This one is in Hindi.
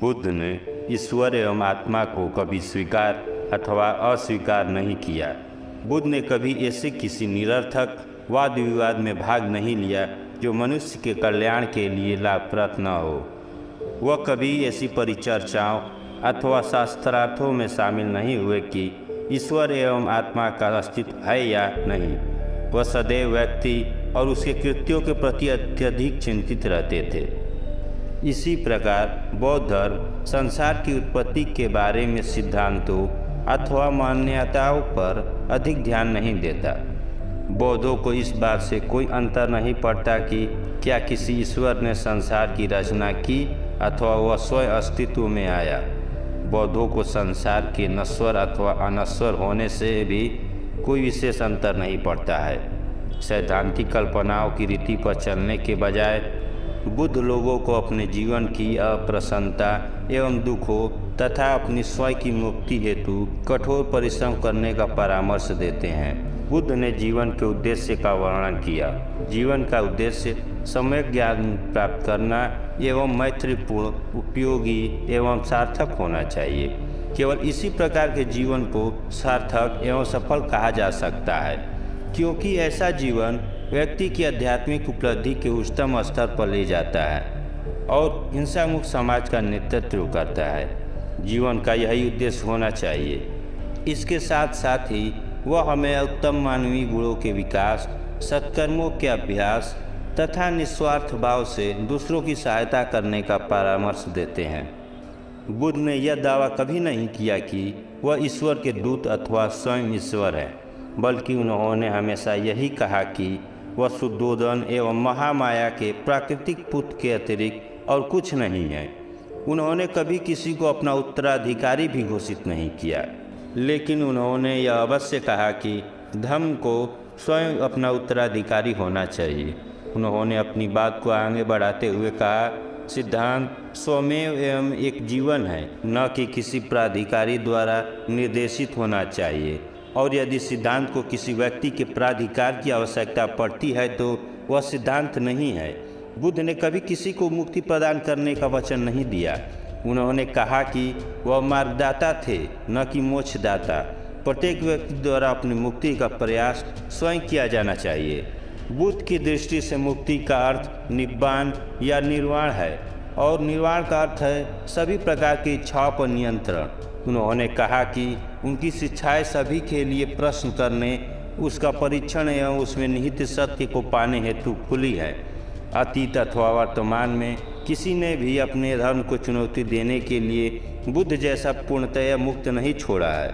बुद्ध ने ईश्वर एवं आत्मा को कभी स्वीकार अथवा अस्वीकार नहीं किया। बुद्ध ने कभी ऐसे किसी निरर्थक वाद विवाद में भाग नहीं लिया जो मनुष्य के कल्याण के लिए लाभप्रद न हो। वह कभी ऐसी परिचर्चाओं अथवा शास्त्रार्थों में शामिल नहीं हुए कि ईश्वर एवं आत्मा का अस्तित्व है या नहीं। वह सदैव व्यक्ति और उसके कृत्यों के प्रति अत्यधिक चिंतित रहते थे। इसी प्रकार बौद्ध धर्म संसार की उत्पत्ति के बारे में सिद्धांतों अथवा मान्यताओं पर अधिक ध्यान नहीं देता। बौद्धों को इस बात से कोई अंतर नहीं पड़ता कि क्या किसी ईश्वर ने संसार की रचना की अथवा वह स्वयं अस्तित्व में आया। बौद्धों को संसार के नश्वर अथवा अनश्वर होने से भी कोई विशेष अंतर नहीं पड़ता है। सैद्धांतिक कल्पनाओं की रीति पर चलने के बजाय बुद्ध लोगों को अपने जीवन की अप्रसन्नता एवं दुखों तथा अपनी स्वयं की मुक्ति हेतु कठोर परिश्रम करने का परामर्श देते हैं। बुद्ध ने जीवन के उद्देश्य का वर्णन किया। जीवन का उद्देश्य सम्यक ज्ञान प्राप्त करना एवं मैत्रीपूर्ण, उपयोगी एवं सार्थक होना चाहिए। केवल इसी प्रकार के जीवन को सार्थक एवं सफल कहा जा सकता है, क्योंकि ऐसा जीवन व्यक्ति की आध्यात्मिक उपलब्धि के उच्चतम स्तर पर ले जाता है और हिंसा मुक्त समाज का नेतृत्व करता है। जीवन का यही उद्देश्य होना चाहिए। इसके साथ साथ ही वह हमें उत्तम मानवीय गुणों के विकास, सत्कर्मों के अभ्यास तथा निस्वार्थ भाव से दूसरों की सहायता करने का परामर्श देते हैं। बुद्ध ने यह दावा कभी नहीं किया कि वह ईश्वर के दूत अथवा स्वयं ईश्वर है, बल्कि उन्होंने हमेशा यही कहा कि वह शुद्धोदन एवं महामाया के प्राकृतिक पुत्र के अतिरिक्त और कुछ नहीं है। उन्होंने कभी किसी को अपना उत्तराधिकारी भी घोषित नहीं किया, लेकिन उन्होंने यह अवश्य कहा कि धर्म को स्वयं अपना उत्तराधिकारी होना चाहिए। उन्होंने अपनी बात को आगे बढ़ाते हुए कहा, सिद्धांत स्वमेव एवं एक जीवन है, न कि किसी प्राधिकारी द्वारा निर्देशित होना चाहिए। और यदि सिद्धांत को किसी व्यक्ति के प्राधिकार की आवश्यकता पड़ती है तो वह सिद्धांत नहीं है। बुद्ध ने कभी किसी को मुक्ति प्रदान करने का वचन नहीं दिया। उन्होंने कहा कि वह मार्गदाता थे, न कि मोक्षदाता। प्रत्येक व्यक्ति द्वारा अपनी मुक्ति का प्रयास स्वयं किया जाना चाहिए। बुद्ध की दृष्टि से मुक्ति का अर्थ निब्बान या निर्वाण है, और निर्वाण का अर्थ है सभी प्रकार की इच्छाओं पर नियंत्रण। उन्होंने कहा कि उनकी शिक्षाएं सभी के लिए प्रश्न करने, उसका परीक्षण एवं उसमें निहित सत्य को पाने हेतु खुली है। अतीत अथवा वर्तमान में किसी ने भी अपने धर्म को चुनौती देने के लिए बुद्ध जैसा पूर्णतया मुक्त नहीं छोड़ा है।